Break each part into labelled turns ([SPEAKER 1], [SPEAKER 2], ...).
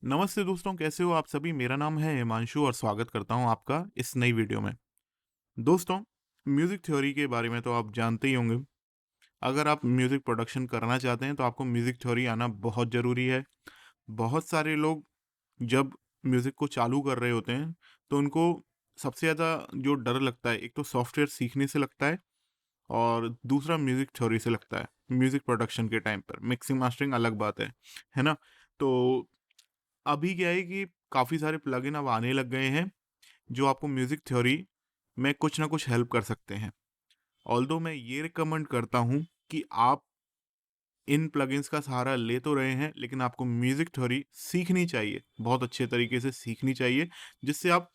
[SPEAKER 1] नमस्ते दोस्तों, कैसे हो आप सभी? मेरा नाम है हिमांशु और स्वागत करता हूं आपका इस नई वीडियो में। दोस्तों, म्यूज़िक थ्योरी के बारे में तो आप जानते ही होंगे। अगर आप म्यूज़िक प्रोडक्शन करना चाहते हैं तो आपको म्यूज़िक थ्योरी आना बहुत ज़रूरी है। बहुत सारे लोग जब म्यूज़िक को चालू कर रहे होते हैं तो उनको सबसे ज़्यादा जो डर लगता है, एक तो सॉफ्टवेयर सीखने से लगता है और दूसरा म्यूज़िक थ्योरी से लगता है। म्यूज़िक प्रोडक्शन के टाइम पर मिक्सिंग मास्टरिंग अलग बात है ना? तो अभी क्या है कि काफ़ी सारे प्लगइन अब आने लग गए हैं जो आपको म्यूज़िक थ्योरी में कुछ ना कुछ हेल्प कर सकते हैं। ऑल्दो मैं ये रिकमेंड करता हूँ कि आप इन प्लगइन्स का सहारा ले तो रहे हैं, लेकिन आपको म्यूज़िक थ्योरी सीखनी चाहिए, बहुत अच्छे तरीके से सीखनी चाहिए, जिससे आप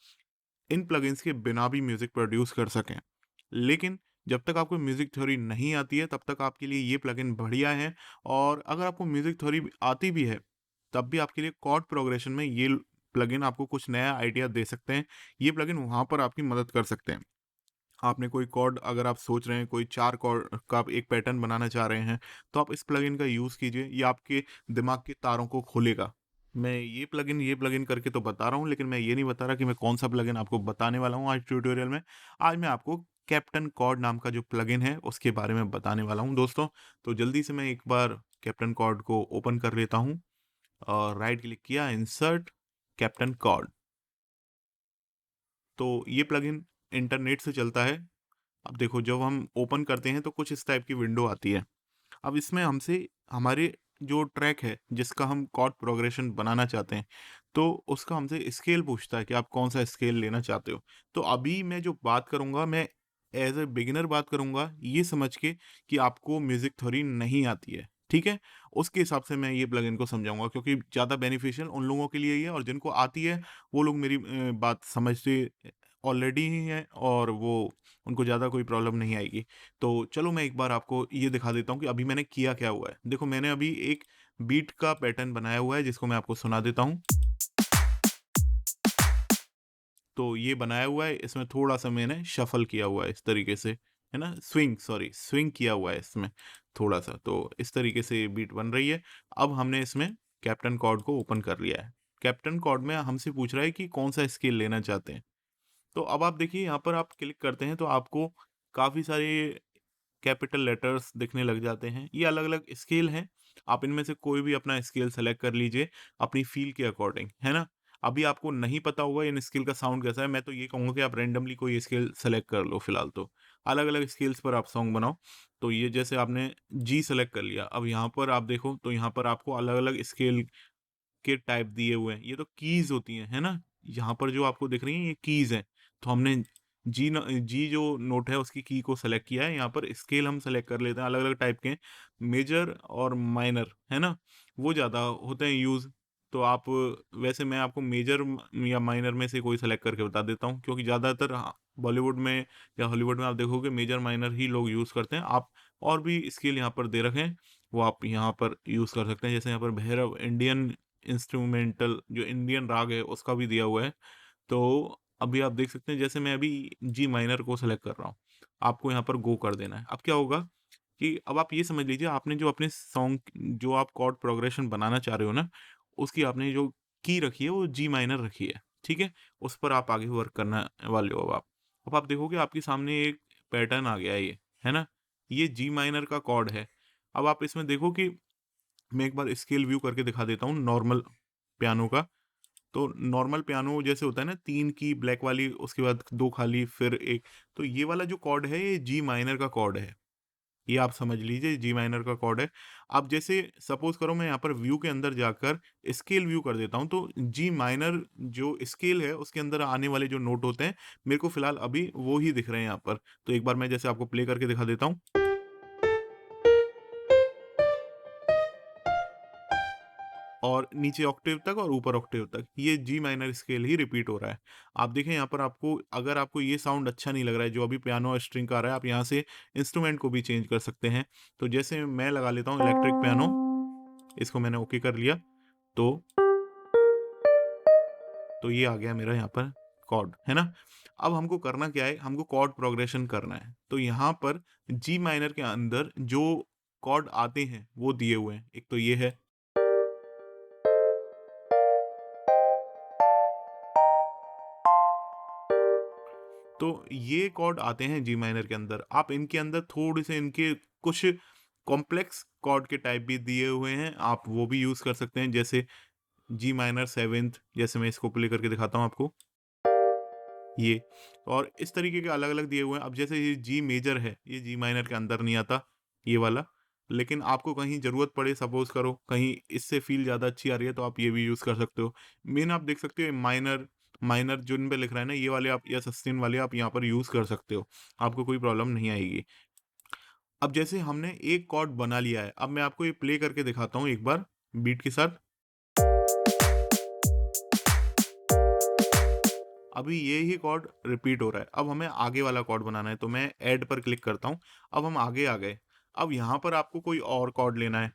[SPEAKER 1] इन प्लगइन्स के बिना भी म्यूज़िक प्रोड्यूस कर सकें। लेकिन जब तक आपको म्यूज़िक थ्योरी नहीं आती है, तब तक आपके लिए ये प्लगइन बढ़िया है। और अगर आपको म्यूज़िक थ्योरी आती भी है, तब भी आपके लिए कॉर्ड प्रोग्रेशन में ये प्लगइन आपको कुछ नया आइडिया दे सकते हैं। ये प्लगइन वहाँ पर आपकी मदद कर सकते हैं। आपने कोई कॉर्ड अगर आप सोच रहे हैं, कोई 4 कॉर्ड का आप एक पैटर्न बनाना चाह रहे हैं, तो आप इस प्लगइन का यूज़ कीजिए। ये आपके दिमाग के तारों को खोलेगा। मैं ये प्लगइन करके तो बता रहा हूँ, लेकिन मैं ये नहीं बता रहा कि मैं कौन-सा प्लगइन आपको बताने वाला हूँ आज ट्यूटोरियल में। आज मैं आपको कैप्टन कॉर्ड नाम का जो प्लगइन है, उसके बारे में बताने वाला हूँ दोस्तों। तो जल्दी से मैं एक बार कैप्टन कॉर्ड को ओपन कर लेता हूँ और राइट क्लिक किया, इंसर्ट कैप्टन कॉर्ड। तो ये प्लगइन इंटरनेट से चलता है। अब देखो, जब हम ओपन करते हैं तो कुछ इस टाइप की विंडो आती है। अब इसमें हमसे हमारे जो ट्रैक है जिसका हम कॉर्ड प्रोग्रेशन बनाना चाहते हैं, तो उसका हमसे स्केल पूछता है कि आप कौन सा स्केल लेना चाहते हो। तो अभी मैं जो बात करूंगा, मैं एज ए बिगिनर बात करूंगा, ये समझ के कि आपको म्यूजिक थ्योरी नहीं आती है, ठीक है। उसके हिसाब से मैं ये प्लगइन को समझाऊंगा, क्योंकि ज़्यादा बेनिफिशियल उन लोगों के लिए ही है, और जिनको आती है वो लोग मेरी बात समझते ऑलरेडी ही हैं, और वो उनको ज़्यादा कोई प्रॉब्लम नहीं आएगी। तो चलो मैं एक बार आपको ये दिखा देता हूँ कि अभी मैंने किया क्या हुआ है। देखो, मैंने अभी एक बीट का पैटर्न बनाया हुआ है जिसको मैं आपको सुना देता हूँ। तो ये बनाया हुआ है, इसमें थोड़ा-सा मैंने शफ़ल किया हुआ है इस तरीके से, है ना? स्विंग किया हुआ है इसमें थोड़ा-सा, तो इस तरीके से ये बीट बन रही है। अब हमने इसमें कैप्टन कॉर्ड को ओपन कर लिया है। कैप्टन कॉर्ड में हमसे पूछ रहा है कि कौन-सा स्केल लेना चाहते हैं। तो अब आप देखिए, यहाँ पर आप क्लिक करते हैं तो आपको काफ़ी सारे कैपिटल लेटर्स दिखने लग जाते हैं। ये अलग-अलग स्केल हैं। आप इनमें से कोई भी अपना स्केल सेलेक्ट कर लीजिए अपनी फ़ील के अकॉर्डिंग, है ना? अभी आपको नहीं पता होगा इन स्केल का साउंड कैसा है, मैं तो ये कहूँगा कि आप रैंडमली कोई स्केल सेलेक्ट कर लो फिलहाल तो। अलग-अलग स्केल्स पर आप सॉन्ग बनाओ। तो ये जैसे आपने जी सेलेक्ट कर लिया, अब यहाँ पर आप देखो तो यहाँ पर आपको अलग-अलग स्केल के टाइप दिए हुए हैं। ये तो कीज़ होती हैं, है ना? यहाँ पर जो आपको दिख रही हैं ये कीज़ हैं। तो हमने जी जो नोट है उसकी की को सेलेक्ट किया है। यहाँ पर स्केल हम सेलेक्ट कर लेते हैं, अलग-अलग टाइप के हैं। मेजर और माइनर, है ना? वो ज़्यादा होते हैं यूज़। तो आप, वैसे मैं आपको मेजर या माइनर में से कोई सेलेक्ट करके बता देता हूँ, क्योंकि ज़्यादातर बॉलीवुड में या हॉलीवुड में आप देखोगे मेजर माइनर ही लोग यूज़ करते हैं। आप और भी स्केल यहाँ पर दे रखे हैं, वो आप यहाँ पर यूज़ कर सकते हैं। जैसे यहाँ पर भैरव इंडियन इंस्ट्रूमेंटल जो इंडियन राग है उसका भी दिया हुआ है। तो अभी आप देख सकते हैं, जैसे मैं अभी जी माइनर को सेलेक्ट कर रहा हूँ, आपको यहाँ पर गो कर देना है। अब क्या होगा कि अब आप ये समझ लीजिए, आपने जो अपने सॉन्ग जो आप कॉर्ड प्रोग्रेशन बनाना चाह रहे हो ना, उसकी आपने जो की रखी है वो जी माइनर रखी है, ठीक है। उस पर आप आगे वर्क करने वाले हो। अब आप देखोगे आपके सामने एक पैटर्न आ गया है, है ना? ये जी माइनर का कॉर्ड है। अब आप इसमें देखो कि मैं एक बार स्केल व्यू करके दिखा देता हूँ नॉर्मल पियानो का। तो नॉर्मल पियानो जैसे होता है ना, 3 की ब्लैक वाली, उसके बाद 2 खाली, फिर 1। तो ये वाला जो कॉर्ड है ये जी माइनर का कॉर्ड है। ये आप समझ लीजिए जी माइनर का कॉर्ड है। अब जैसे सपोज़ करो मैं यहाँ पर व्यू के अंदर जाकर स्केल व्यू कर देता हूँ, तो जी माइनर जो स्केल है उसके अंदर आने वाले जो नोट होते हैं, मेरे को फ़िलहाल अभी वो ही दिख रहे हैं यहाँ पर। तो एक बार मैं जैसे आपको प्ले करके दिखा देता हूँ। और नीचे ऑक्टेव तक और ऊपर ऑक्टेव तक ये जी माइनर स्केल ही रिपीट हो रहा है। आप देखें यहाँ पर, आपको अगर आपको ये साउंड अच्छा नहीं लग रहा है जो अभी पियानो स्ट्रिंग का आ रहा है, आप यहाँ से इंस्ट्रूमेंट को भी चेंज कर सकते हैं। तो जैसे मैं लगा लेता हूँ इलेक्ट्रिक पियानो, इसको मैंने ओके कर लिया। तो ये आ गया मेरा यहाँ पर कॉर्ड, है ना? अब हमको करना क्या है, हमको कॉर्ड प्रोग्रेशन करना है। तो यहाँ पर जी माइनर के अंदर जो कॉर्ड आते हैं वो दिए हुए हैं। एक तो ये है, तो ये कॉर्ड आते हैं जी माइनर के अंदर। आप इनके अंदर थोड़े से इनके कुछ कॉम्प्लेक्स कॉर्ड के टाइप भी दिए हुए हैं, आप वो भी यूज़ कर सकते हैं, जैसे जी माइनर 7th, जैसे मैं इसको प्ले करके दिखाता हूँ आपको, ये। और इस तरीके के अलग-अलग दिए हुए हैं। अब जैसे ये जी मेजर है, ये जी माइनर के अंदर नहीं आता, ये वाला। लेकिन आपको कहीं ज़रूरत पड़े, सपोज़ करो कहीं इससे फ़ील ज़्यादा अच्छी आ रही है, तो आप ये भी यूज़ कर सकते हो। मेन आप देख सकते हो माइनर माइनर जो इन पे लिख रहा है ना, ये वाले आप या सस्टेन वाले आप यहाँ पर यूज़ कर सकते हो। आपको कोई प्रॉब्लम नहीं आएगी। अब जैसे हमने एक कॉर्ड बना लिया है, अब मैं आपको ये प्ले करके दिखाता हूँ एक बार बीट के साथ। अभी ये ही कॉर्ड रिपीट हो रहा है। अब हमें आगे वाला कॉर्ड बनाना है, तो मैं ऐड पर क्लिक करता हूँ। अब हम आगे आ गए। अब यहाँ पर आपको कोई और कॉर्ड लेना है।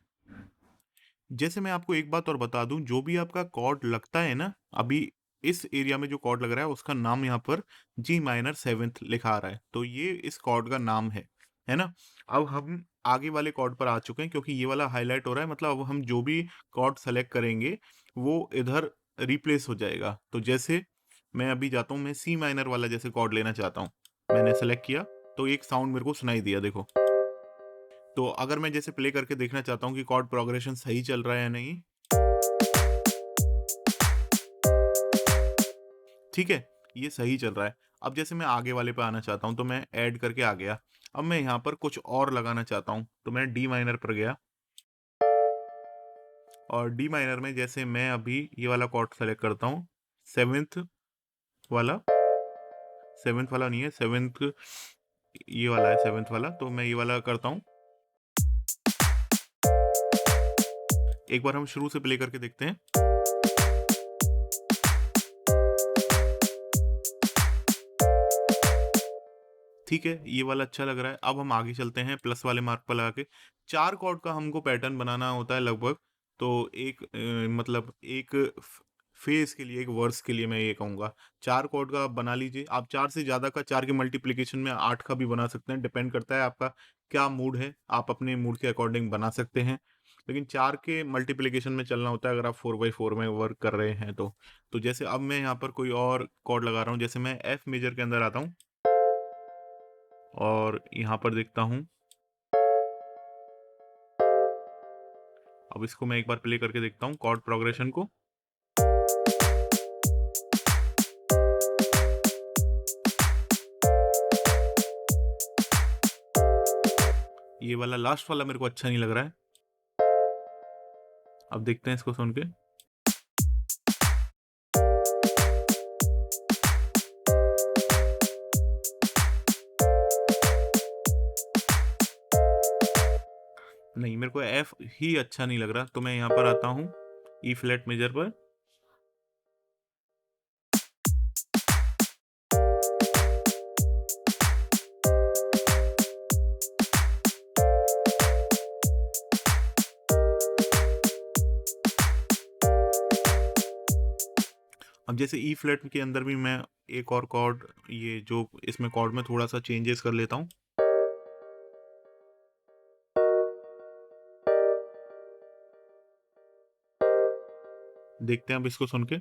[SPEAKER 1] जैसे मैं आपको एक बात और बता दूँ, जो भी आपका कॉर्ड लगता है ना, अभी इस एरिया में जो कॉर्ड लग रहा है, उसका नाम यहाँ पर जी माइनर 7th लिखा आ रहा है। तो ये इस कॉर्ड का नाम है ना? अब हम आगे वाले कॉर्ड पर आ चुके हैं, क्योंकि ये वाला हाइलाइट हो रहा है, मतलब अब हम जो भी कॉर्ड सेलेक्ट करेंगे, वो इधर रिप्लेस हो जाएगा। तो जैसे मैं अभी जाता हूँ, मैं सी माइनर वाला जैसे कॉर्ड लेना चाहता हूँ। मैंने सेलेक्ट किया, तो एक साउंड मेरे को सुनाई दिया, देखो। तो अगर मैं जैसे प्ले करके देखना चाहता हूँ कि कॉर्ड प्रोग्रेशन सही चल रहा है या नहीं, ठीक है, ये सही चल रहा है। अब जैसे मैं आगे वाले पे आना चाहता हूँ, तो मैं ऐड करके आ गया। अब मैं यहाँ पर कुछ और लगाना चाहता हूँ, तो मैं डी माइनर पर गया, और डी माइनर में जैसे मैं अभी ये वाला कॉर्ड सेलेक्ट करता हूँ, 7th वाला, 7th वाला नहीं है, 7th ये वाला है, 7th वाला, तो मैं ये वाला करता हूँ। एक बार हम शुरू से प्ले करके देखते हैं। ठीक है, ये वाला अच्छा लग रहा है। अब हम आगे चलते हैं प्लस वाले मार्क पर लगा के। 4 कॉर्ड का हमको पैटर्न बनाना होता है लगभग, तो एक मतलब एक फेज़ के लिए, एक वर्स के लिए मैं ये कहूँगा, 4 कॉर्ड का आप बना लीजिए। आप 4 से ज़्यादा का, 4 के मल्टीप्लिकेशन में 8 का भी बना सकते हैं, डिपेंड करता है आपका क्या मूड है, आप अपने मूड के अकॉर्डिंग बना सकते हैं। लेकिन 4 के मल्टीप्लिकेशन में चलना होता है, अगर आप 4/4 में वर्क कर रहे हैं तो। तो जैसे अब मैं यहाँ पर कोई और कॉर्ड लगा रहा हूँ, जैसे मैं एफ मेजर के अंदर आता हूँ, और यहाँ पर देखता हूँ, अब इसको मैं एक बार प्ले करके देखता हूँ कॉर्ड प्रोग्रेशन को। ये वाला लास्ट वाला मेरे को अच्छा नहीं लग रहा है। अब देखते हैं इसको सुन के। नहीं, मेरे को एफ ही अच्छा नहीं लग रहा, तो मैं यहाँ पर आता हूँ ई फ्लैट मेजर पर। अब जैसे ई फ्लैट के अंदर भी मैं एक और कॉर्ड, ये जो इसमें कॉर्ड में थोड़ा सा चेंजेस कर लेता हूँ। देखते हैं अब इसको सुन के।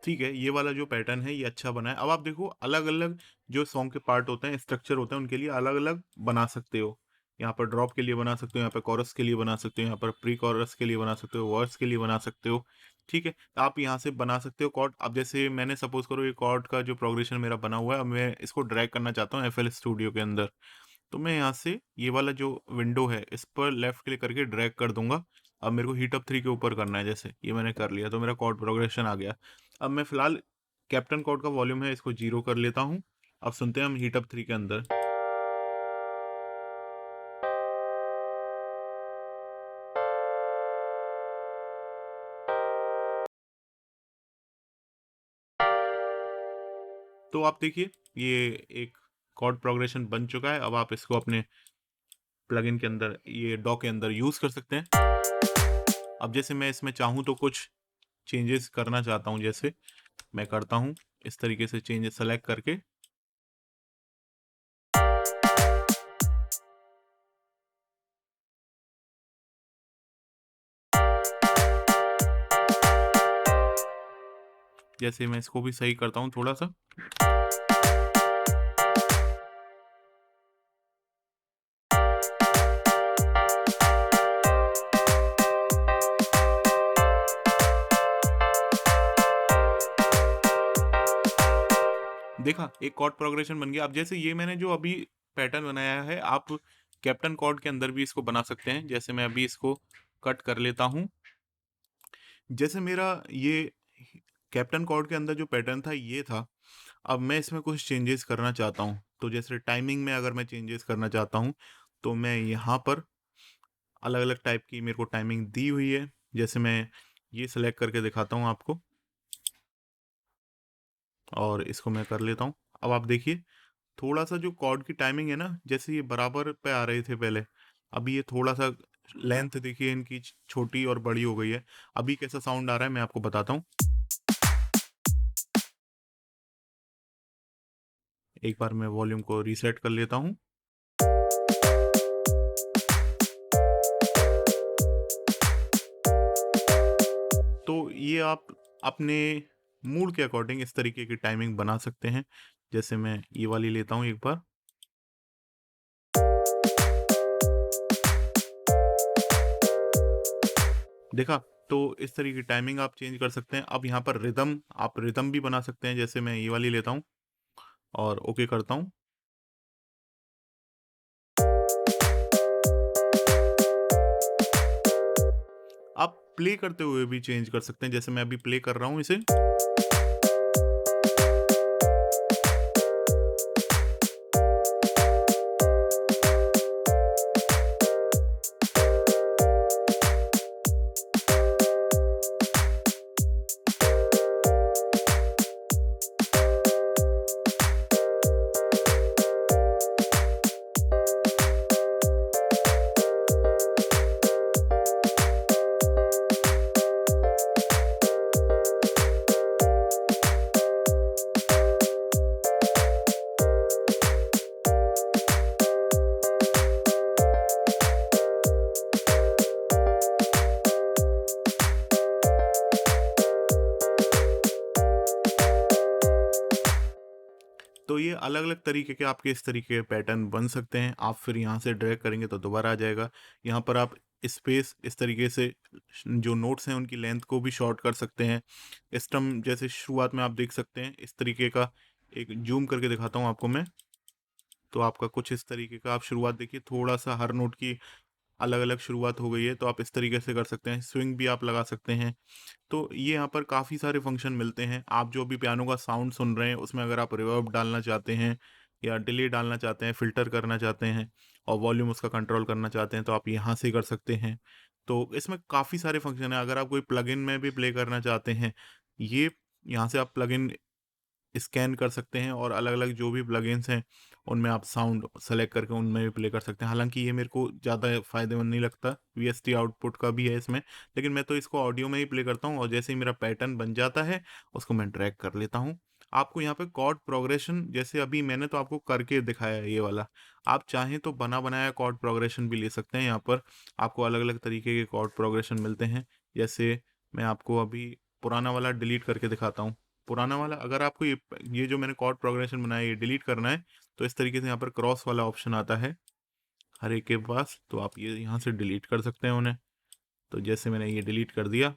[SPEAKER 1] ठीक है, ये वाला जो पैटर्न है ये अच्छा बना है। अब आप देखो, अलग-अलग जो सॉन्ग के पार्ट होते हैं, स्ट्रक्चर होते हैं, उनके लिए अलग-अलग बना सकते हो। यहाँ पर ड्रॉप के लिए बना सकते हो, यहाँ पे कोरस के लिए बना सकते हो, यहाँ पर प्री कोरस के लिए बना सकते हो, वर्स के लिए बना सकते हो। ठीक है, तो आप यहाँ से बना सकते हो कॉर्ड। अब जैसे मैंने सपोज़ करो ये कॉर्ड का जो प्रोग्रेशन मेरा बना हुआ है, अब मैं इसको ड्रैग करना चाहता हूँ एफएल स्टूडियो के अंदर। तो मैं यहाँ से ये वाला जो विंडो है, इस पर लेफ्ट क्लिक करके ड्रैग कर दूंगा। अब मेरे को हीट अप 3 के ऊपर करना है, जैसे ये मैंने कर लिया, तो मेरा कॉर्ड प्रोग्रेशन आ गया। अब मैं फिलहाल कैप्टन कॉर्ड का वॉल्यूम है, इसको 0 कर लेता हूँ। अब सुनते हैं हम हीट अप 3 के अंदर। तो आप देखिए, ये एक कॉर्ड प्रोग्रेशन बन चुका है। अब आप इसको अपने प्लगइन के अंदर, ये डॉ के अंदर यूज़ कर सकते हैं। अब जैसे मैं इसमें चाहूँ तो कुछ चेंजेस करना चाहता हूँ, जैसे मैं करता हूँ इस तरीके से चेंजेस सेलेक्ट करके। जैसे मैं इसको भी सही करता हूँ थोड़ा-सा। देखा, एक कॉर्ड प्रोग्रेशन बन गया। अब जैसे ये मैंने जो अभी पैटर्न बनाया है, आप कैप्टन कॉर्ड के अंदर भी इसको बना सकते हैं। जैसे मैं अभी इसको कट कर लेता हूँ। जैसे मेरा ये कैप्टन कॉर्ड के अंदर जो पैटर्न था ये था, अब मैं इसमें कुछ चेंजेस करना चाहता हूँ। तो जैसे टाइमिंग में अगर मैं चेंजेस करना चाहता हूँ, तो मैं यहाँ पर अलग-अलग टाइप की मेरे को टाइमिंग दी हुई है। जैसे मैं ये सेलेक्ट करके दिखाता हूँ आपको, और इसको मैं कर लेता हूँ। अब आप देखिए, थोड़ा-सा जो कॉर्ड की टाइमिंग है ना, जैसे ये बराबर पे आ रहे थे पहले, अभी ये थोड़ा-सा लेंथ देखिए इनकी छोटी और बड़ी हो गई है। अभी कैसा साउंड आ रहा है मैं आपको बताता हूँ। एक बार मैं वॉल्यूम को रीसेट कर लेता हूँ। तो ये आप अपने मूड के अकॉर्डिंग इस तरीके की टाइमिंग बना सकते हैं। जैसे मैं ये वाली लेता हूँ एक बार। देखा? तो इस तरीके की टाइमिंग आप चेंज कर सकते हैं। अब यहाँ पर रिदम, आप रिदम भी बना सकते हैं। जैसे मैं ये वाली लेता हूँ और ओके करता हूँ। आप प्ले करते हुए भी चेंज कर सकते हैं। जैसे मैं अभी प्ले कर रहा हूँ इसे। तो ये अलग-अलग तरीके के आपके इस तरीके के पैटर्न बन सकते हैं। आप फिर यहाँ से ड्रैग करेंगे तो दोबारा आ जाएगा। यहाँ पर आप स्पेस इस तरीके से जो नोट्स हैं उनकी लेंथ को भी शॉर्ट कर सकते हैं। स्टम जैसे शुरुआत में आप देख सकते हैं इस तरीके का, एक ज़ूम करके दिखाता हूँ आपको मैं। तो आपका कुछ इस तरीके का आप शुरुआत देखिए, थोड़ा-सा हर नोट की अलग-अलग शुरुआत हो गई है, तो आप इस तरीके से कर सकते हैं। स्विंग भी आप लगा सकते हैं। तो ये यहाँ पर काफ़ी सारे फंक्शन मिलते हैं। आप जो भी पियानो का साउंड सुन रहे हैं, उसमें अगर आप रिवर्ब डालना चाहते हैं या डिले डालना चाहते हैं, फ़िल्टर करना चाहते हैं और वॉल्यूम उसका कंट्रोल करना चाहते हैं, तो आप यहाँ से कर सकते हैं। तो इसमें काफ़ी सारे फंक्शन हैं। अगर आप कोई प्लगइन में भी प्ले करना चाहते हैं, ये यहाँ से आप प्लगइन स्कैन कर सकते हैं और अलग-अलग जो भी प्लगइन्स हैं, उनमें आप साउंड सेलेक्ट करके उनमें भी प्ले कर सकते हैं। हालाँकि ये मेरे को ज़्यादा फ़ायदेमंद नहीं लगता, वीएसटी आउटपुट का भी है इसमें, लेकिन मैं तो इसको ऑडियो में ही प्ले करता हूँ और जैसे ही मेरा पैटर्न बन जाता है, उसको मैं ड्रैग कर लेता हूँ। आपको यहाँ पे कॉर्ड प्रोग्रेशन, जैसे अभी मैंने तो आपको करके दिखाया है ये वाला, आप चाहें तो बना-बनाया कॉर्ड प्रोग्रेशन भी ले सकते हैं। यहाँ पर आपको अलग-अलग तरीके के कॉर्ड प्रोग्रेशन मिलते हैं। जैसे मैं आपको अभी पुराना वाला डिलीट करके दिखाता हूँ। पुराना वाला अगर आपको ये जो मैंने कॉर्ड प्रोग्रेशन बनाया है ये डिलीट करना है, तो इस तरीके से यहाँ पर क्रॉस वाला ऑप्शन आता है हर एक के पास, तो आप ये यहाँ से डिलीट कर सकते हैं उन्हें। तो जैसे मैंने ये डिलीट कर दिया,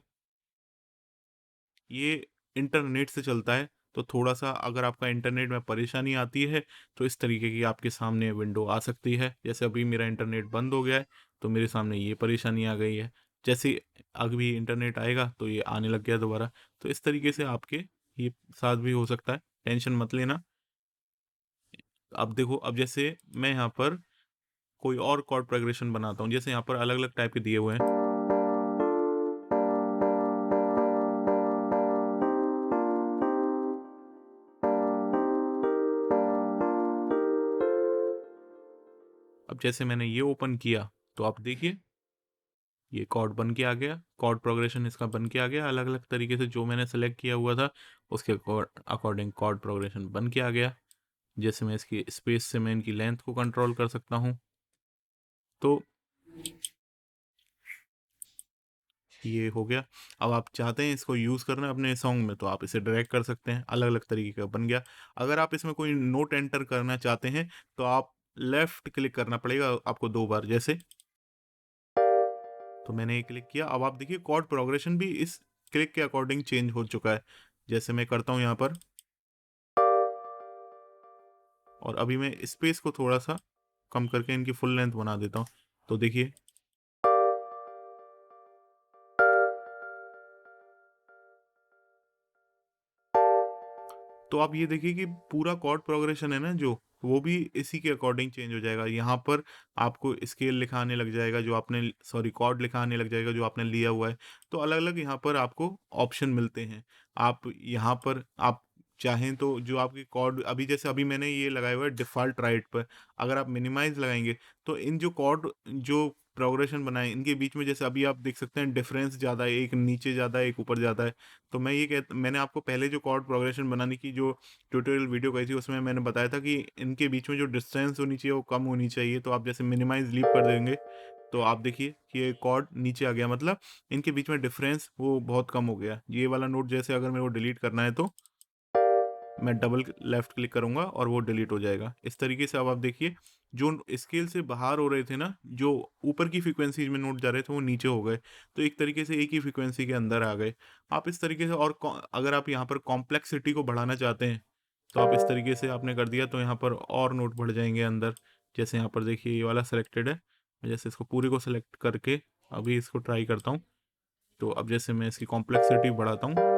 [SPEAKER 1] ये इंटरनेट से चलता है, तो थोड़ा-सा अगर आपका इंटरनेट में परेशानी आती है, तो इस तरीके की आपके सामने विंडो आ सकती है। जैसे अभी मेरा इंटरनेट बंद हो गया है, तो मेरे सामने ये परेशानी आ गई है। जैसे अभी इंटरनेट आएगा, तो ये आने लग गया दोबारा। तो इस तरीके से आपके ये साथ भी हो सकता है, टेंशन मत लेना। अब देखो, अब जैसे मैं यहाँ पर कोई और कॉर्ड प्रोग्रेशन बनाता हूँ, जैसे यहाँ पर अलग-अलग टाइप के दिए हुए हैं। अब जैसे मैंने ये ओपन किया, तो आप देखिए ये कॉर्ड बन के आ गया, कॉर्ड प्रोग्रेशन इसका बन के आ गया। अलग-अलग तरीके से जो मैंने सेलेक्ट किया हुआ था, उसके अकॉर्डिंग कॉर्ड प्रोग्रेशन बन के आ गया। जैसे मैं इसकी स्पेस से मैं इनकी लेंथ को कंट्रोल कर सकता हूँ। तो ये हो गया। अब आप चाहते हैं इसको यूज़ करना अपने सॉन्ग में, तो आप इसे ड्रैग कर सकते हैं, अलग-अलग तरीके का बन गया। अगर आप इसमें कोई नोट एंटर करना चाहते हैं, तो आप लेफ्ट क्लिक करना पड़ेगा आपको 2 बार जैसे। तो मैंने ये क्लिक किया, अब आप देखिए कॉर्ड प्रोग्रेशन भी इस क्लिक के अकॉर्डिंग चेंज हो चुका है। जैसे मैं करता हूँ यहाँ पर, और अभी मैं स्पेस को थोड़ा-सा कम करके इनकी फुल लेंथ बना देता हूँ। तो देखिए, तो आप ये देखिए कि पूरा कॉर्ड प्रोग्रेशन है ना जो, वो भी इसी के अकॉर्डिंग चेंज हो जाएगा। यहाँ पर आपको स्केल लिखा आने लग जाएगा जो आपने, सॉरी, कॉर्ड लिखा आने लग जाएगा जो आपने लिया हुआ है। तो अलग-अलग यहाँ पर आपको ऑप्शन मिलते हैं। आप यहाँ पर आप चाहें तो जो आपकी कॉर्ड अभी, जैसे अभी मैंने ये लगाया हुआ है डिफ़ॉल्ट राइट पर, अगर आप मिनिमाइज़ लगाएँगे तो इन जो कॉर्ड जो प्रोग्रेशन बनाए इनके बीच में, जैसे अभी आप देख सकते हैं डिफ़रेंस ज़्यादा है, एक नीचे ज़्यादा है, एक ऊपर ज़्यादा है। तो मैं ये मैंने आपको पहले जो कॉर्ड प्रोग्रेशन बनाने की जो ट्यूटोरियल वीडियो कही थी उसमें मैंने बताया था कि इनके बीच में जो डिस्टेंस होनी चाहिए वो कम होनी चाहिए। तो आप जैसे मिनिमाइज लीव कर देंगे तो आप देखिए कि ये कॉर्ड नीचे आ गया, मतलब इनके बीच में डिफरेंस वो बहुत कम हो गया। ये वाला नोट जैसे अगर मेरे को डिलीट करना है तो मैं डबल लेफ्ट क्लिक करूंगा और वो डिलीट हो जाएगा। इस तरीके से अब आप देखिए जो स्केल से बाहर हो रहे थे ना, जो ऊपर की फ्रीक्वेंसी में नोट जा रहे थे वो नीचे हो गए, तो एक तरीके से एक ही फ्रीक्वेंसी के अंदर आ गए। आप इस तरीके से, और अगर आप यहाँ पर कॉम्प्लेक्सिटी को बढ़ाना चाहते हैं तो आप इस तरीके से आपने कर दिया तो यहाँ पर और नोट बढ़ जाएंगे अंदर। जैसे यहाँ पर देखिए ये वाला सेलेक्टेड है, मैं जैसे इसको पूरे को सेलेक्ट करके अभी इसको ट्राई करता हूँ। तो अब जैसे मैं इसकी कॉम्प्लेक्सिटी बढ़ाता हूँ,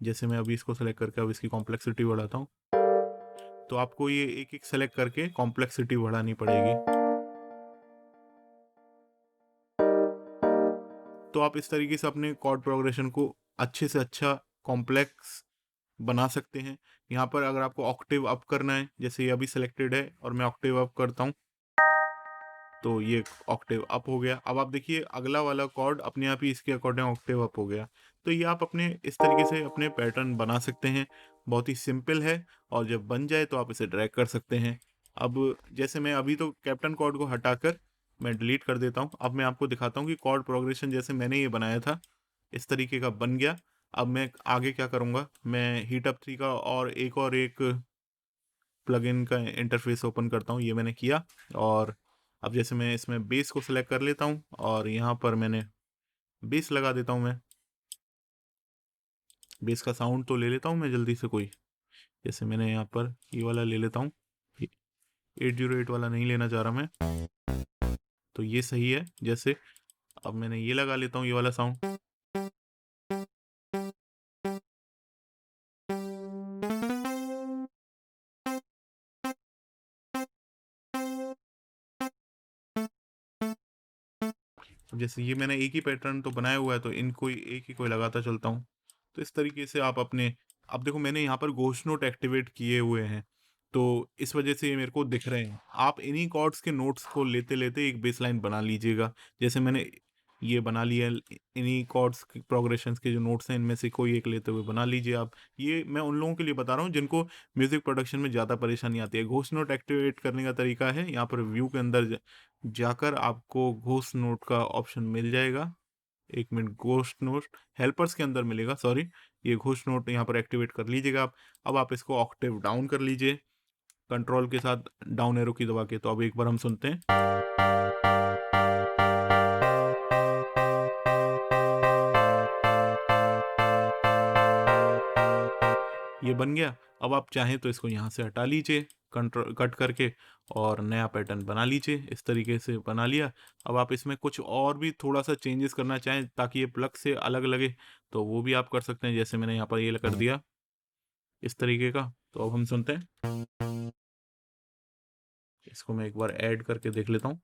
[SPEAKER 1] जैसे मैं अभी इसको सेलेक्ट करके अब इसकी कॉम्प्लेक्सिटी बढ़ाता हूँ, तो आपको ये एक-एक सेलेक्ट करके कॉम्प्लेक्सिटी बढ़ानी पड़ेगी। तो आप इस तरीके से अपने कॉर्ड प्रोग्रेशन को अच्छे से अच्छा कॉम्प्लेक्स बना सकते हैं। यहाँ पर अगर आपको ऑक्टेव अप करना है, जैसे ये अभी सेलेक्टेड है और मैं ऑक्टेव अप करता हूँ, तो ये ऑक्टेव अप हो गया। अब आप देखिए अगला वाला कॉर्ड अपने आप ही इसके अकॉर्डिंग ऑक्टेव अप हो गया। तो ये आप अपने इस तरीके से अपने पैटर्न बना सकते हैं। बहुत ही सिंपल है, और जब बन जाए तो आप इसे ड्रैग कर सकते हैं। अब जैसे मैं अभी तो कैप्टन कॉर्ड को हटाकर मैं डिलीट कर देता हूँ। अब मैं आपको दिखाता हूँ कि कॉर्ड प्रोग्रेशन जैसे मैंने ये बनाया था, इस तरीके का बन गया। अब मैं आगे क्या करूँगा, मैं हीट अप 3 का और एक प्लगइन का इंटरफेस ओपन करता हूँ, ये मैंने किया। और अब जैसे मैं इसमें बेस को सिलेक्ट कर लेता हूँ और यहाँ पर मैंने बेस लगा देता हूँ मैं। बेस का साउंड तो ले लेता हूँ मैं जल्दी से कोई, जैसे मैंने यहाँ पर ये वाला ले लेता हूँ। 808 वाला नहीं लेना चाह रहा मैं, तो ये सही है। जैसे अब मैंने ये लगा लेता हूँ, ये वाला साउंड। अब जैसे ये मैंने एक ही पैटर्न तो बनाया हुआ है, तो इनको एक ही कोई लगाता चलता हूँ। तो इस तरीके से आप अपने, अब देखो मैंने यहाँ पर घोष नोट एक्टिवेट किए हुए हैं, तो इस वजह से ये मेरे को दिख रहे हैं। आप इन्हीं कॉर्ड्स के नोट्स को लेते लेते एक बेस लाइन बना लीजिएगा। जैसे मैंने ये बना लिया है, इन्हीं कॉर्ड्स के प्रोग्रेशंस के जो नोट्स हैं इनमें से कोई एक लेते हुए बना लीजिए आप। ये मैं उन लोगों के लिए बता रहा हूँ जिनको म्यूजिक प्रोडक्शन में ज़्यादा परेशानी आती है। घोष नोट एक्टिवेट करने का तरीका है, यहाँ पर व्यू के अंदर जाकर आपको घोस्ट नोट का ऑप्शन मिल जाएगा। एक मिनट, घोस्ट नोट हेल्पर्स के अंदर मिलेगा, सॉरी। ये घोस्ट नोट यहाँ पर एक्टिवेट कर लीजिएगा आप। अब आप इसको ऑक्टेव डाउन कर लीजिए कंट्रोल के साथ, डाउन एरो की दबा के। तो अब एक बार हम सुनते हैं। ये बन गया। अब आप चाहें तो इसको यहाँ से हटा लीजिए कंट्रोल कट करके, और नया पैटर्न बना लीजिए। इस तरीके से बना लिया। अब आप इसमें कुछ और भी थोड़ा सा चेंजेस करना चाहें ताकि ये प्लग से अलग लगे, तो वो भी आप कर सकते हैं। जैसे मैंने यहाँ पर ये कर दिया इस तरीके का। तो अब हम सुनते हैं, इसको मैं एक बार ऐड करके देख लेता हूँ।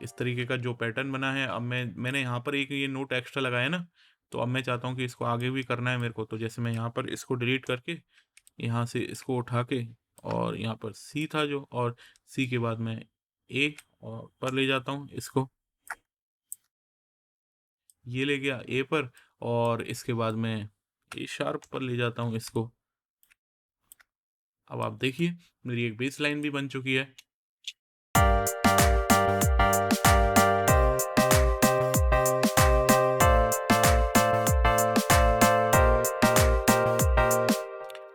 [SPEAKER 1] इस तरीके का जो पैटर्न बना है, अब मैंने यहाँ पर एक ये नोट एक्स्ट्रा लगाया ना, तो अब मैं चाहता हूँ कि इसको आगे भी करना है मेरे को। तो जैसे मैं यहाँ पर इसको डिलीट करके यहाँ से इसको उठा के, और यहाँ पर सी था जो, और सी के बाद मैं ए और पर ले जाता हूँ इसको, ये ले गया ए पर, और इसके बाद मैं ए शार्प पर ले जाता हूँ इसको। अब आप देखिए मेरी एक बेस लाइन भी बन चुकी है।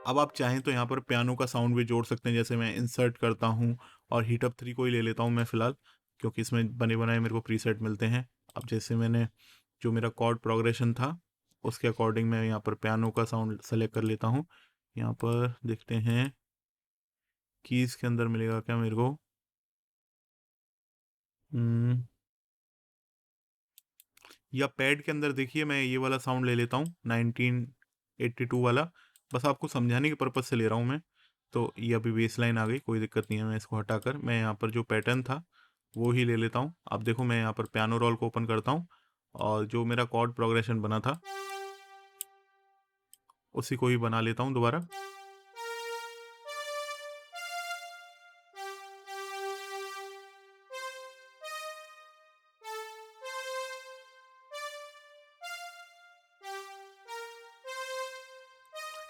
[SPEAKER 1] अब आप चाहें तो यहाँ पर पियानो का साउंड भी जोड़ सकते हैं, जैसे मैं इंसर्ट करता हूँ और हीट अप 3 को ही ले लेता हूँ मैं फ़िलहाल, क्योंकि इसमें बने बनाए मेरे को प्रीसेट मिलते हैं। अब जैसे मैंने जो मेरा कॉर्ड प्रोग्रेशन था उसके अकॉर्डिंग मैं यहाँ पर पियानो का साउंड सेलेक्ट कर लेता हूँ। यहाँ पर देखते हैं कीज़ के अंदर मिलेगा क्या मेरे को। या पैड के अंदर देखिए मैं ये वाला साउंड ले लेता हूँ 1982 वाला, बस आपको समझाने के पर्पज़ से ले रहा हूँ मैं। तो ये अभी बेस लाइन आ गई, कोई दिक्कत नहीं है। मैं इसको हटाकर मैं यहाँ पर जो पैटर्न था वो ही ले लेता हूँ। अब देखो मैं यहाँ पर पियानो रोल को ओपन करता हूँ और जो मेरा कॉर्ड प्रोग्रेशन बना था उसी को ही बना लेता हूँ दोबारा।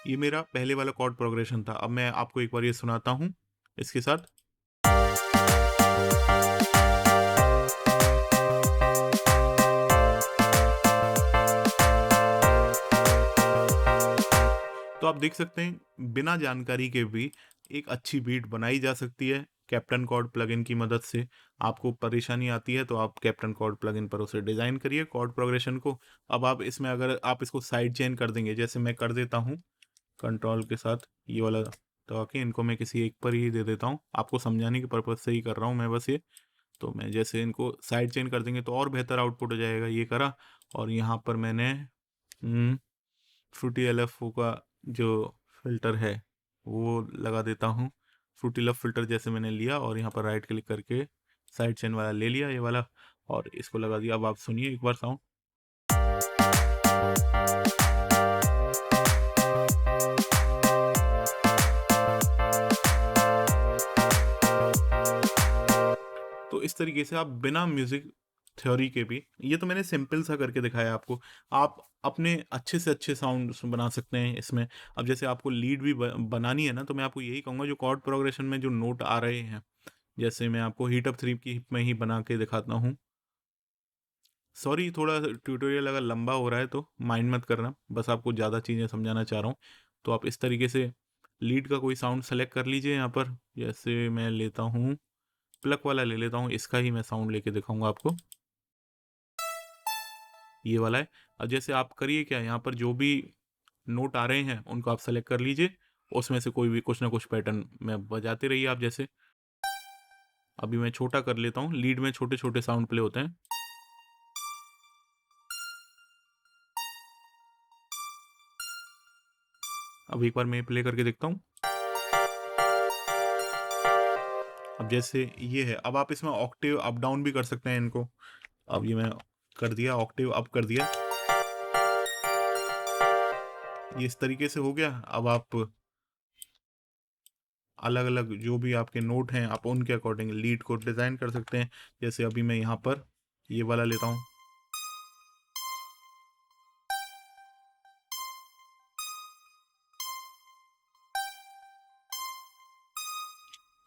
[SPEAKER 1] ये मेरा पहले वाला कॉर्ड प्रोग्रेशन था। अब मैं आपको एक बार ये सुनाता हूँ इसके साथ। तो आप देख सकते हैं बिना जानकारी के भी एक अच्छी बीट बनाई जा सकती है कैप्टन कॉर्ड प्लगइन की मदद से। आपको परेशानी आती है तो आप कैप्टन कॉर्ड प्लगइन पर उसे डिज़ाइन करिए कॉर्ड प्रोग्रेशन को। अब आप इसमें अगर आप इसको साइड चेन कर देंगे, जैसे मैं कर देता हूँ कंट्रोल के साथ ये वाला दबा के, इनको मैं किसी एक पर ही दे देता हूँ, आपको समझाने के पर्पज़ से ही कर रहा हूँ मैं बस ये। तो मैं जैसे इनको साइड चेन कर देंगे तो और बेहतर आउटपुट हो जाएगा, ये करा। और यहाँ पर मैंने फ्रूटी LFO का जो फ़िल्टर है वो लगा देता हूँ। फ्रूटी लव फ़िल्टर जैसे मैंने लिया और यहाँ पर राइट क्लिक करके साइड चेन वाला ले लिया ये वाला और इसको लगा दिया। अब आप सुनिए एक बार साउंड। तो इस तरीके से आप बिना म्यूज़िक थ्योरी के भी, ये तो मैंने सिंपल सा करके दिखाया आपको, आप अपने अच्छे से अच्छे साउंड बना सकते हैं इसमें। अब जैसे आपको लीड भी बनानी है ना, तो मैं आपको यही कहूँगा जो कॉर्ड प्रोग्रेशन में जो नोट आ रहे हैं, जैसे मैं आपको हीट अप 3 की में ही बना के दिखाता हूँ। सॉरी थोड़ा ट्यूटोरियल अगर लंबा हो रहा है तो माइंड मत करना, बस आपको ज़्यादा चीज़ें समझाना चाह रहा हूँ। तो आप इस तरीके से लीड का कोई साउंड सेलेक्ट कर लीजिए यहाँ पर। जैसे मैं लेता हूँ प्लक वाला ले लेता हूँ, इसका ही मैं साउंड लेके दिखाऊंगा आपको। ये वाला है। अब जैसे आप करिए क्या, यहाँ पर जो भी नोट आ रहे हैं उनको आप सेलेक्ट कर लीजिए, उसमें से कोई भी कुछ ना कुछ पैटर्न में बजाते रहिए आप। जैसे अभी मैं छोटा कर लेता हूँ, लीड में छोटे छोटे साउंड प्ले होते हैं। अब एक बार मैं प्ले करके देखता हूँ। अब जैसे ये है, अब आप इसमें ऑक्टेव अप डाउन भी कर सकते हैं इनको। अब ये मैं कर दिया, ऑक्टेव अप कर दिया, ये इस तरीके से हो गया। अब आप अलग अलग जो भी आपके नोट हैं आप उनके अकॉर्डिंग लीड को डिज़ाइन कर सकते हैं। जैसे अभी मैं यहाँ पर ये वाला लेता हूँ।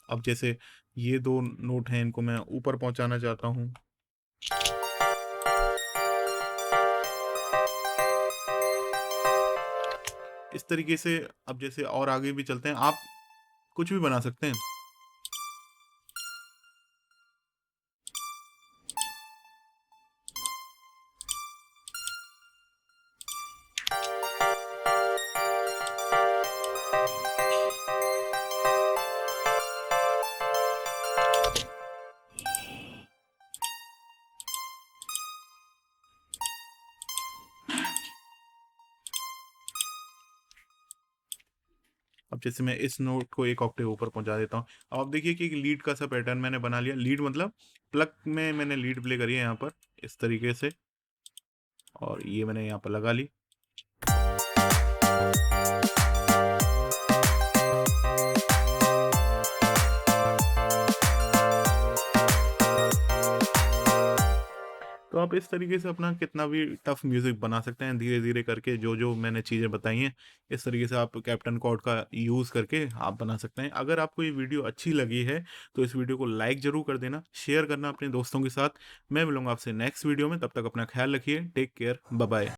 [SPEAKER 1] अब जैसे ये 2 नोट हैं, इनको मैं ऊपर पहुँचाना चाहता हूँ। इस तरीके से अब जैसे और आगे भी चलते हैं, आप कुछ भी बना सकते हैं। अब जैसे मैं इस नोट को एक ऑक्टेव ऊपर पहुंचा देता हूँ। अब आप देखिए कि एक लीड का सा पैटर्न मैंने बना लिया। लीड मतलब प्लग में मैंने लीड प्ले करी है यहाँ पर इस तरीके से, और ये मैंने यहाँ पर लगा ली। तो आप इस तरीके से अपना कितना भी टफ म्यूज़िक बना सकते हैं धीरे-धीरे करके, जो-जो मैंने चीज़ें बताई हैं, इस तरीके से आप कैप्टन कॉर्ड का यूज़ करके आप बना सकते हैं। अगर आपको ये वीडियो अच्छी लगी है, तो इस वीडियो को लाइक ज़रूर कर देना, शेयर करना अपने दोस्तों के साथ। मैं मिलूँगा आपसे नेक्स्ट वीडियो में, तब तक अपना ख़्याल रखिए। Take care, bye-bye.